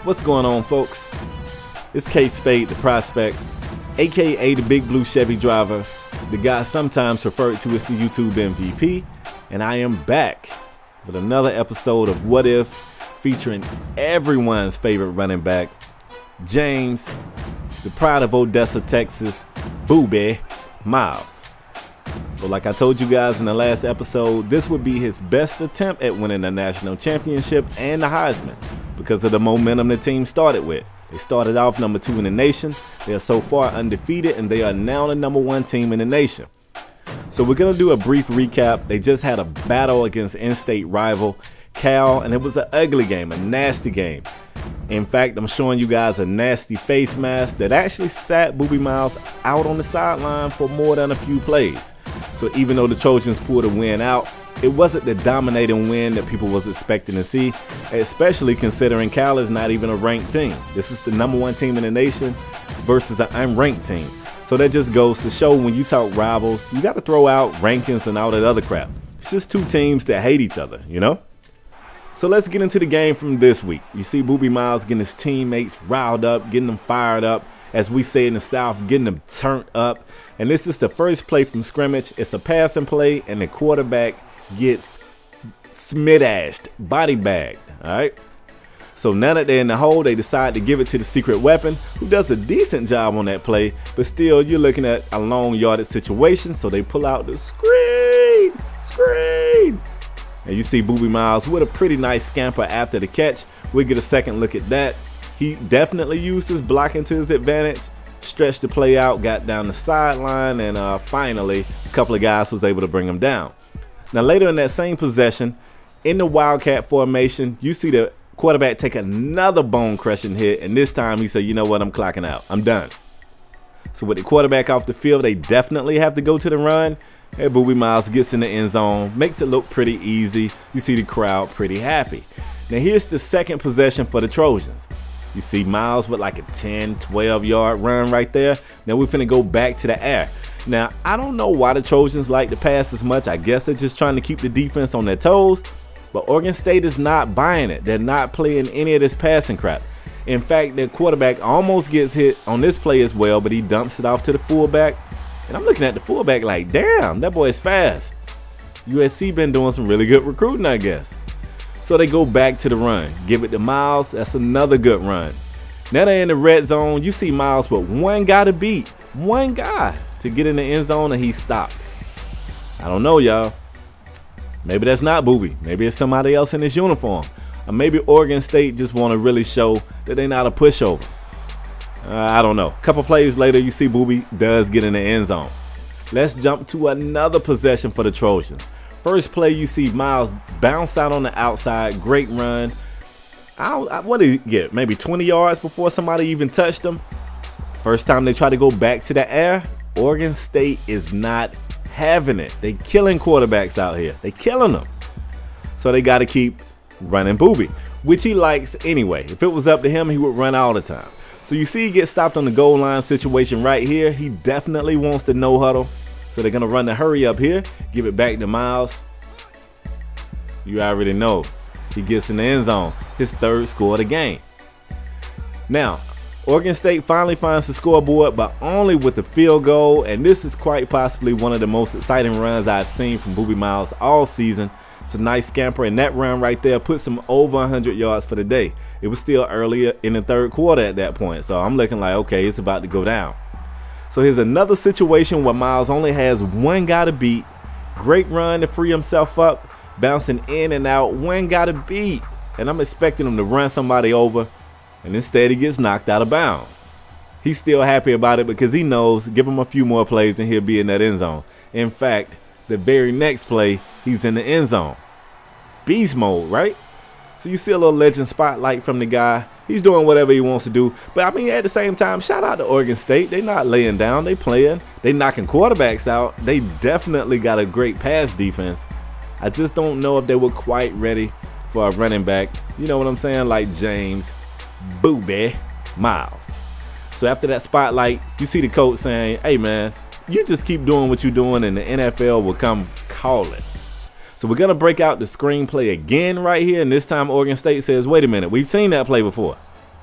What's going on, folks? It's Kspadetheprospect, aka the Big Blue Chevy driver, the guy sometimes referred to as the YouTube MVP, and I am back with another episode of What If, featuring everyone's favorite running back, James, the pride of Odessa, Texas, Boobie Miles. So like I told you guys in the last episode, this would be his best attempt at winning the national championship and the Heisman because of the momentum the team started with. They started off number 2 in the nation. They are so far undefeated, and they are now the number 1 team in the nation. So we're going to do a brief recap. They just had a battle against in-state rival Cal, and it was an ugly game, a nasty game. In fact, I'm showing you guys a nasty face mask that actually sat Boobie Miles out on the sideline for more than a few plays. So even though the Trojans pulled a win out, it wasn't the dominating win that people was expecting to see, especially considering Cal is not even a ranked team. This is the number 1 team in the nation versus an unranked team. So that just goes to show when you talk rivals, you got to throw out rankings and all that other crap. It's just 2 teams that hate each other, you know? So let's get into the game from this week. You see Boobie Miles getting his teammates riled up, getting them fired up, as we say in the South, getting them turned up. And this is the first play from scrimmage. It's a passing play, and the quarterback gets smidashed, body bagged, all right? So now that they're in the hole, they decide to give it to the secret weapon, who does a decent job on that play, but still you're looking at a long yardage situation, so they pull out the screen. And you see Boobie Miles with a pretty nice scamper after the catch. We'll get a second look at that. He definitely used his blocking to his advantage, stretched the play out, got down the sideline, and finally a couple of guys was able to bring him down. Now later in that same possession, in the Wildcat formation, you see the quarterback take another bone-crushing hit, and this time he said, you know what, I'm clocking out. I'm done. So with the quarterback off the field, they definitely have to go to the run. And Boobie Miles gets in the end zone, makes it look pretty easy. You see the crowd pretty happy. Now here's the second possession for the Trojans. You see Miles with like a 10, 12-yard run right there. Now we're finna go back to the air. Now, I don't know why the Trojans like to pass as much. I guess they're just trying to keep the defense on their toes. But Oregon State is not buying it. They're not playing any of this passing crap. In fact, their quarterback almost gets hit on this play as well, but he dumps it off to the fullback. And I'm looking at the fullback like, damn, that boy is fast. USC been doing some really good recruiting, I guess. So they go back to the run. Give it to Miles. That's another good run. Now they're in the red zone. You see Miles with one guy to beat. One guy to get in the end zone, and he stopped. I don't know, y'all. Maybe that's not Boobie. Maybe it's somebody else in his uniform. Or maybe Oregon State just want to really show that they're not a pushover. I don't know. A couple plays later, you see Boobie does get in the end zone. Let's jump to another possession for the Trojans. First play, you see Miles bounce out on the outside. Great run. What did he get? Maybe 20 yards before somebody even touched him. First time they try to go back to the air, Oregon State is not having it. They killing quarterbacks out here. They killing them. So they got to keep running Boobie, which he likes anyway. If it was up to him, he would run all the time. So you see he gets stopped on the goal line situation right here. He definitely wants the no huddle. So they're going to run the hurry up here. Give it back to Miles. You already know. He gets in the end zone. His 3rd score of the game. Now, Oregon State finally finds the scoreboard, but only with the field goal. And this is quite possibly one of the most exciting runs I've seen from Boobie Miles all season. It's a nice scamper, and that run right there puts him over 100 yards for the day. It was still earlier in the 3rd quarter at that point, so I'm looking like, okay, it's about to go down. So here's another situation where Miles only has one guy to beat. Great run to free himself up, bouncing in and out. One guy to beat, and I'm expecting him to run somebody over, and instead he gets knocked out of bounds. He's still happy about it because he knows give him a few more plays and he'll be in that end zone. In fact, the very next play, he's in the end zone. Beast mode, right? So you see a little legend spotlight from the guy. He's doing whatever he wants to do. But I mean, at the same time, shout out to Oregon State. They're not laying down. They playing. They knocking quarterbacks out. They definitely got a great pass defense. I just don't know if they were quite ready for a running back. You know what I'm saying? Like James Boobie Miles. So after that spotlight, you see the coach saying, hey, man, you just keep doing what you're doing and the NFL will come calling. So we're going to break out the screenplay again right here. And this time Oregon State says, wait a minute, we've seen that play before.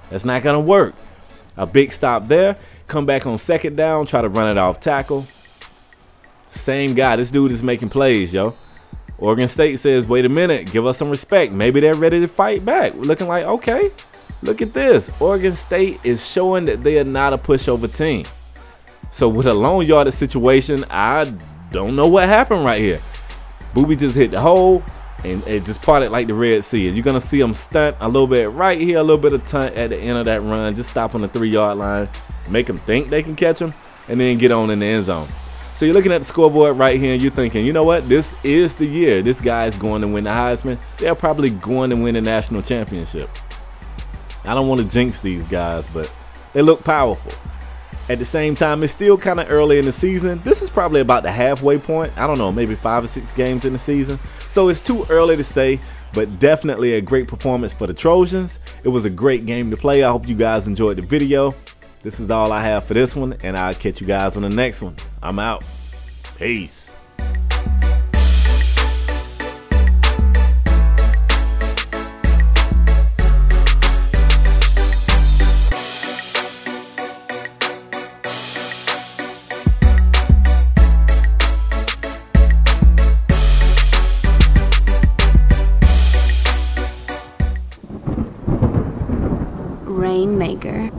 That's not going to work. A big stop there. Come back on second down. Try to run it off tackle. Same guy. This dude is making plays, yo. Oregon State says, wait a minute. Give us some respect. Maybe they're ready to fight back. We're looking like, okay, look at this. Oregon State is showing that they are not a pushover team. So with a long yardage situation, I don't know what happened right here. Boobie just hit the hole, and it just parted like the Red Sea. And you're going to see him stunt a little bit right here, a little bit of tunt at the end of that run. Just stop on the 3-yard line, make them think they can catch him, and then get on in the end zone. So you're looking at the scoreboard right here, and you're thinking, you know what? This is the year. This guy is going to win the Heisman. They're probably going to win the national championship. I don't want to jinx these guys, but they look powerful. At the same time, it's still kind of early in the season. This is probably about the halfway point. I don't know, maybe 5 or 6 games in the season. So it's too early to say, but definitely a great performance for the Trojans. It was a great game to play. I hope you guys enjoyed the video. This is all I have for this one, and I'll catch you guys on the next one. I'm out. Peace. Rainmaker.